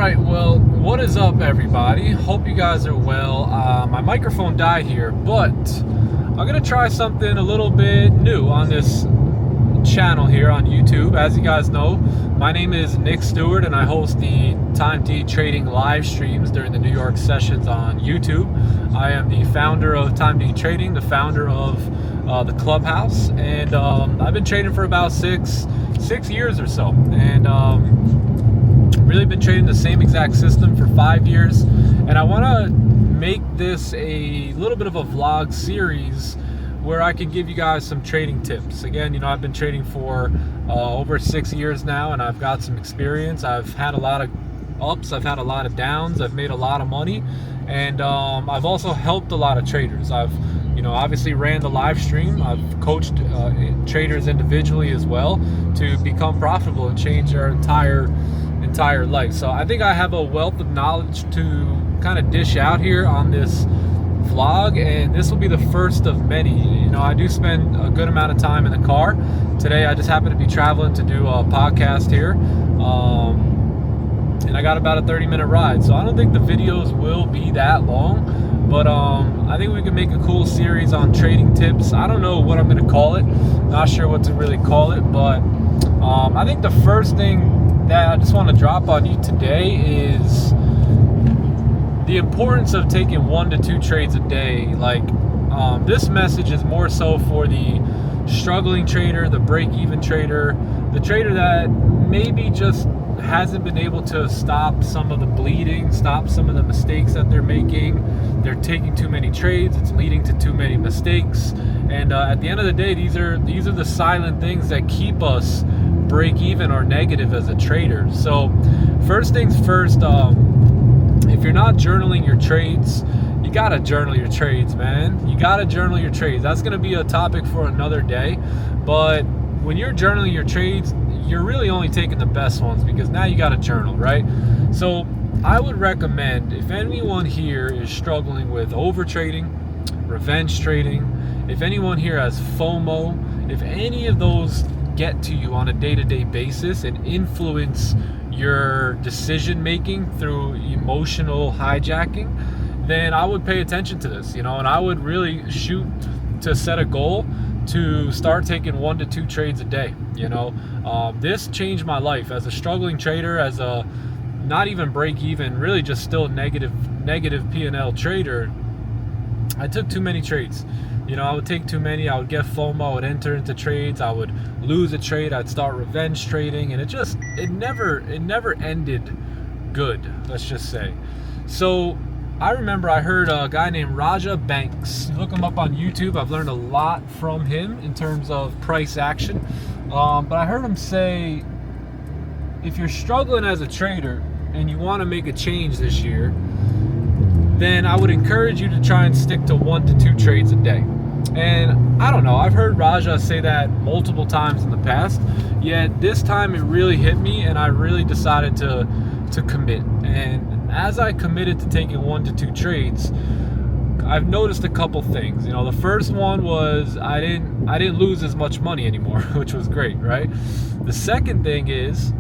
Alright, well, what is up, everybody? Hope you guys are well. My microphone died here, but I'm going to try something a little bit new on this channel here on YouTube. As you guys know, my name is Nick Stewart, and I host the Time D Trading live streams during the New York sessions on YouTube. I am the founder of Time D Trading, the founder of the Clubhouse, and I've been trading for about six years or so, and really been trading the same exact system for 5 years. And I want to make this a little bit of a vlog series where I can give you guys some trading tips. Again, you know, I've been trading for over 6 years now, and I've got some experience. I've had a lot of ups, I've had a lot of downs, I've made a lot of money, and I've also helped a lot of traders. I've obviously ran the live stream. I've coached traders individually as well to become profitable and change their entire life. So I think I have a wealth of knowledge to kind of dish out here on this vlog, and this will be the first of many. You know, I do spend a good amount of time in the car. Today I just happen to be traveling to do a podcast here, and I got about a 30-minute ride, so I don't think the videos will be that long. But I think we can make a cool series on trading tips. I don't know what I'm going to call it. Not sure what to really call it, but I think the first thing that I just want to drop on you today is the importance of taking 1 to 2 trades a day. Like, this message is more so for the struggling trader, the break-even trader, the trader that maybe just hasn't been able to stop some of the bleeding, stop some of the mistakes that they're making. They're taking too many trades, it's leading to too many mistakes, and at the end of the day, these are the silent things that keep us break even or negative as a trader. So first things first, if you're not journaling your trades, you gotta journal your trades, man. You gotta journal your trades. That's gonna be a topic for another day, but when you're journaling your trades, you're really only taking the best ones, because now you got a journal, right? So I would recommend, if anyone here is struggling with over trading, revenge trading, if anyone here has FOMO, if any of those get to you on a day-to-day basis and influence your decision making through emotional hijacking, then I would pay attention to this, and I would really shoot to set a goal to start taking 1 to 2 trades a day. This changed my life as a struggling trader, as a not even break even, really just still negative P&L trader. I took too many trades. I would take too many, I would get FOMO, I would enter into trades, I would lose a trade, I'd start revenge trading, and it never ended good, let's just say. So I remember I heard a guy named Raja Banks. Look him up on YouTube. I've learned a lot from him in terms of price action. But I heard him say, if you're struggling as a trader and you want to make a change this year, then I would encourage you to try and stick to 1 to 2 trades a day. And I don't know, I've heard Raja say that multiple times in the past, yet this time it really hit me, and I really decided to commit. And as I committed to taking 1 to 2 trades, I've noticed a couple things. The first one was I didn't lose as much money anymore, which was great, right? The second thing is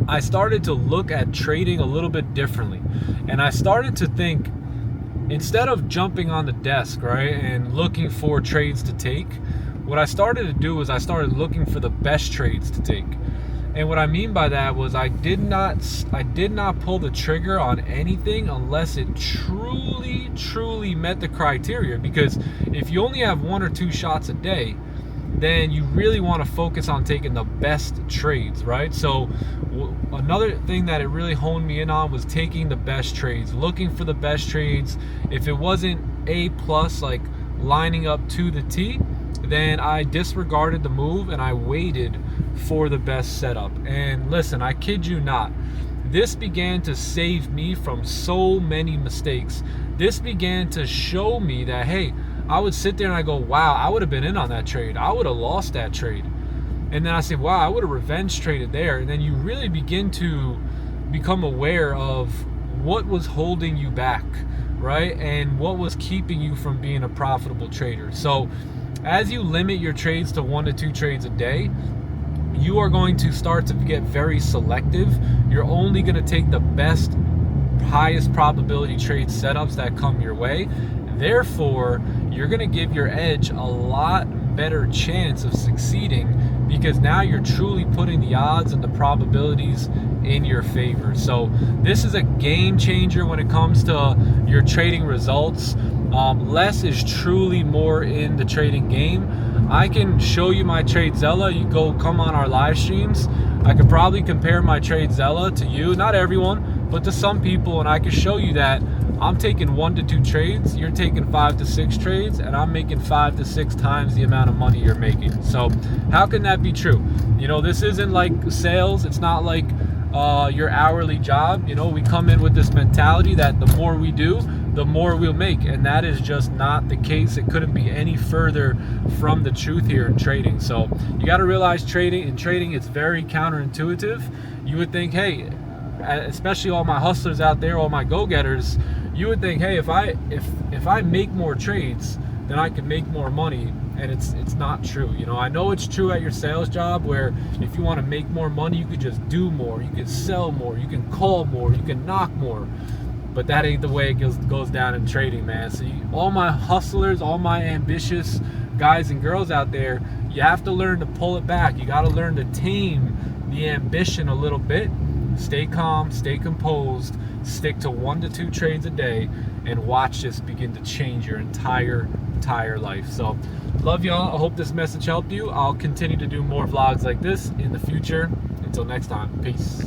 I started to look at trading a little bit differently, and I started to think, instead of jumping on the desk, right, and looking for trades to take, what I started to do was I started looking for the best trades to take. And what I mean by that was I did not pull the trigger on anything unless it truly met the criteria. Because if you only have 1 or 2 shots a day, then you really want to focus on taking the best trades, right? So another thing that it really honed me in on was taking the best trades, looking for the best trades. If it wasn't A+, like lining up to the T, then I disregarded the move and I waited for the best setup. And listen, I kid you not, this began to save me from so many mistakes. This began to show me that, hey, I would sit there and I go, wow, I would have been in on that trade, I would have lost that trade. And then I say, wow, I would have revenge traded there. And then you really begin to become aware of what was holding you back, right? And what was keeping you from being a profitable trader. So as you limit your trades to 1 to 2 trades a day, you are going to start to get very selective. You're only going to take the best, highest probability trade setups that come your way. Therefore, you're going to give your edge a lot better chance of succeeding, because now you're truly putting the odds and the probabilities in your favor. So this is a game changer when it comes to your trading results. Less is truly more in the trading game. I can show you my TradeZella. You come on our live streams. I could probably compare my TradeZella to you, not everyone, but to some people, and I can show you that I'm taking 1 to 2 trades, you're taking 5 to 6 trades, and I'm making 5 to 6 times the amount of money you're making. So how can that be true? You know, this isn't like sales. It's not like your hourly job. You know, we come in with this mentality that the more we do, the more we'll make, and that is just not the case. It couldn't be any further from the truth here in trading. So you got to realize trading it's very counterintuitive. You would think, hey, especially all my hustlers out there, all my go-getters, you would think, hey, if I make more trades, then I can make more money. And it's not true. You know, I know it's true at your sales job, where if you want to make more money, you could just do more, you can sell more, you can call more, you can knock more. But that ain't the way it goes down in trading, man. So all my hustlers, all my ambitious guys and girls out there, you have to learn to pull it back. You got to learn to tame the ambition a little bit. Stay calm, stay composed, stick to 1 to 2 trades a day, and watch this begin to change your entire life. So love y'all. I hope this message helped you. I'll continue to do more vlogs like this in the future. Until next time, peace.